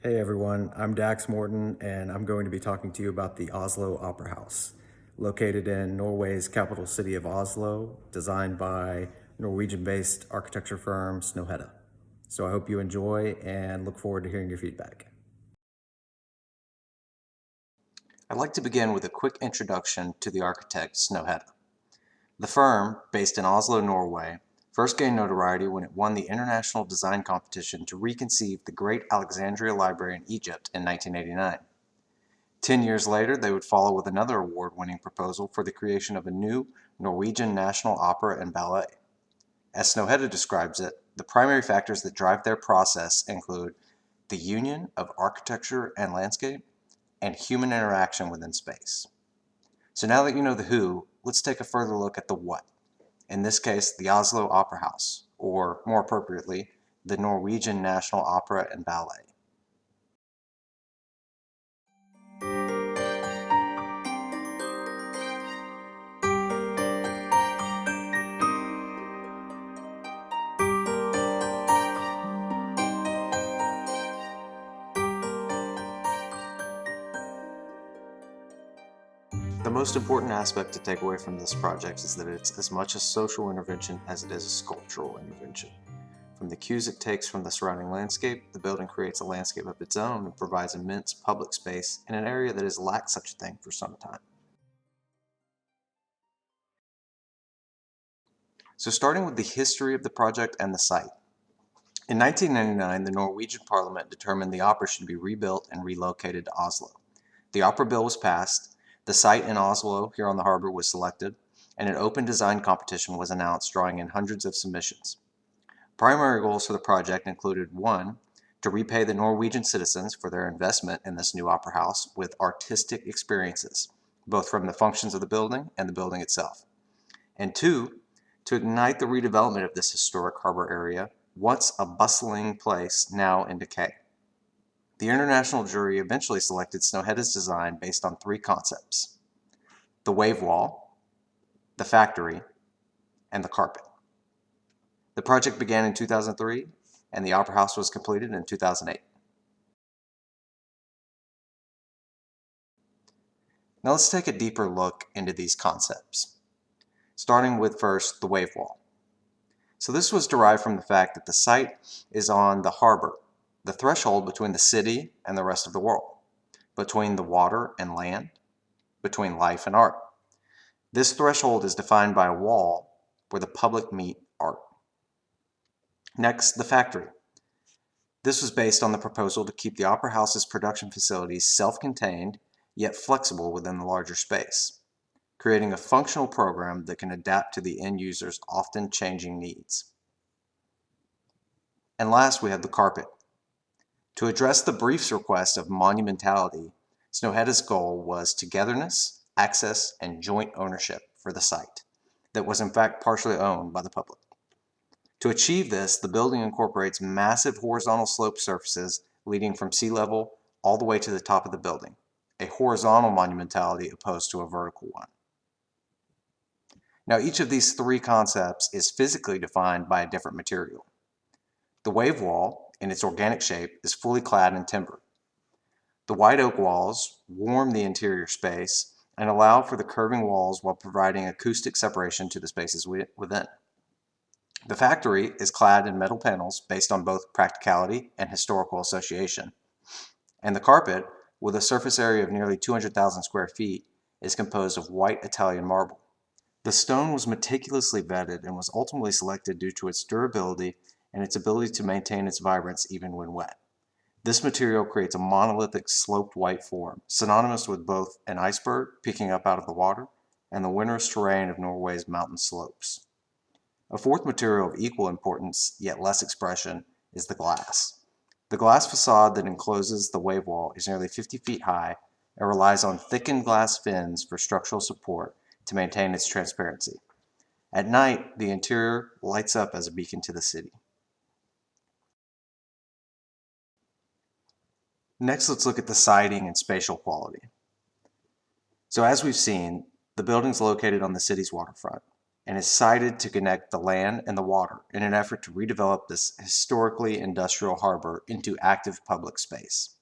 Hey everyone, I'm Dax Morton, and I'm going to be talking to you about the Oslo Opera House, located in Norway's capital city of Oslo, designed by Norwegian-based architecture firm Snøhetta. So I hope you enjoy and look forward to hearing your feedback. I'd like to begin with a quick introduction to the architect Snøhetta. The firm, based in Oslo, Norway, first gained notoriety when it won the international design competition to reconceive the Great Alexandria Library in Egypt in 1989. 10 years later, they would follow with another award-winning proposal for the creation of a new Norwegian national opera and ballet. As Snøhetta describes it, the primary factors that drive their process include the union of architecture and landscape and human interaction within space. So now that you know the who, let's take a further look at the what. In this case, the Oslo Opera House, or more appropriately, the Norwegian National Opera and Ballet. The most important aspect to take away from this project is that it's as much a social intervention as it is a sculptural intervention. From the cues it takes from the surrounding landscape, the building creates a landscape of its own and provides immense public space in an area that has lacked such a thing for some time. So starting with the history of the project and the site. In 1999, the Norwegian Parliament determined the opera should be rebuilt and relocated to Oslo. The opera bill was passed, the site in Oslo here on the harbor was selected, and an open design competition was announced drawing in hundreds of submissions. Primary goals for the project included 1. To repay the Norwegian citizens for their investment in this new opera house with artistic experiences, both from the functions of the building and the building itself. And 2. To ignite the redevelopment of this historic harbor area, once a bustling place now in decay. The international jury eventually selected Snøhetta's design based on 3 concepts: the wave wall, the factory, and the carpet. The project began in 2003, and the Opera House was completed in 2008. Now let's take a deeper look into these concepts, starting with first the wave wall. So this was derived from the fact that the site is on the harbor, the threshold between the city and the rest of the world, between the water and land, between life and art. This threshold is defined by a wall where the public meet art. Next, the factory. This was based on the proposal to keep the Opera House's production facilities self-contained yet flexible within the larger space, creating a functional program that can adapt to the end user's often changing needs. And last, we have the carpet. To address the brief's request of monumentality, Snøhetta's goal was togetherness, access, and joint ownership for the site that was in fact partially owned by the public. To achieve this, the building incorporates massive horizontal slope surfaces leading from sea level all the way to the top of the building, a horizontal monumentality opposed to a vertical one. Now, each of these 3 concepts is physically defined by a different material. The wave wall, in its organic shape, is fully clad in timber. The white oak walls warm the interior space and allow for the curving walls while providing acoustic separation to the spaces within. The factory is clad in metal panels based on both practicality and historical association. And the carpet, with a surface area of nearly 200,000 square feet, is composed of white Italian marble. The stone was meticulously vetted and was ultimately selected due to its durability and its ability to maintain its vibrance even when wet. This material creates a monolithic sloped white form, synonymous with both an iceberg peeking up out of the water and the windless terrain of Norway's mountain slopes. A fourth material of equal importance, yet less expression, is the glass. The glass facade that encloses the wave wall is nearly 50 feet high and relies on thickened glass fins for structural support to maintain its transparency. At night, the interior lights up as a beacon to the city. Next, let's look at the siding and spatial quality. So as we've seen, the building's located on the city's waterfront. and is sited to connect the land and the water in an effort to redevelop this historically industrial harbor into active public space.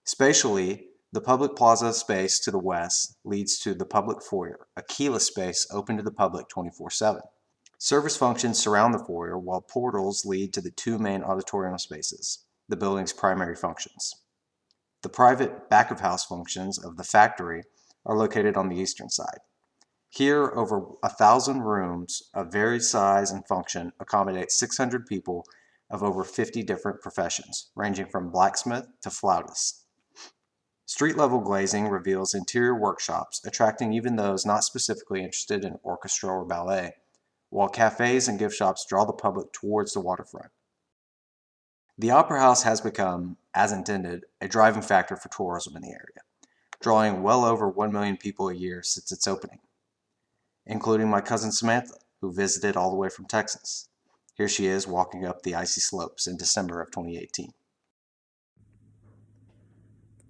Spatially, the public plaza space to the west leads to the public foyer, a keyless space open to the public 24/7. Service functions surround the foyer, while portals lead to the two main auditorium spaces, the building's primary functions. The private back-of-house functions of the factory are located on the eastern side. Here, over 1,000 rooms of varied size and function accommodate 600 people of over 50 different professions, ranging from blacksmith to flautist. Street-level glazing reveals interior workshops, attracting even those not specifically interested in orchestra or ballet, while cafes and gift shops draw the public towards the waterfront. The Opera House has become, as intended, a driving factor for tourism in the area, drawing well over 1 million people a year since its opening, including my cousin Samantha, who visited all the way from Texas. Here she is walking up the icy slopes in December of 2018.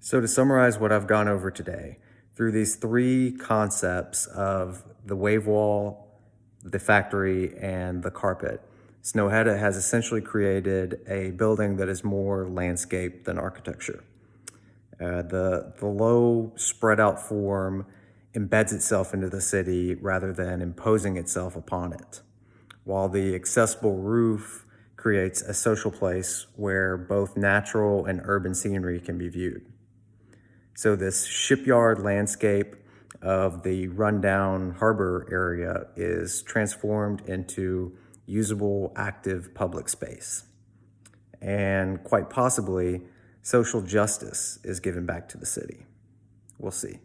So to summarize what I've gone over today, through these three concepts of the wave wall, the factory, and the carpet, Snøhetta has essentially created a building that is more landscape than architecture. The low spread out form embeds itself into the city rather than imposing itself upon it, while the accessible roof creates a social place where both natural and urban scenery can be viewed. So this shipyard landscape of the rundown harbor area is transformed into usable, active public space. And quite possibly, social justice is given back to the city. We'll see.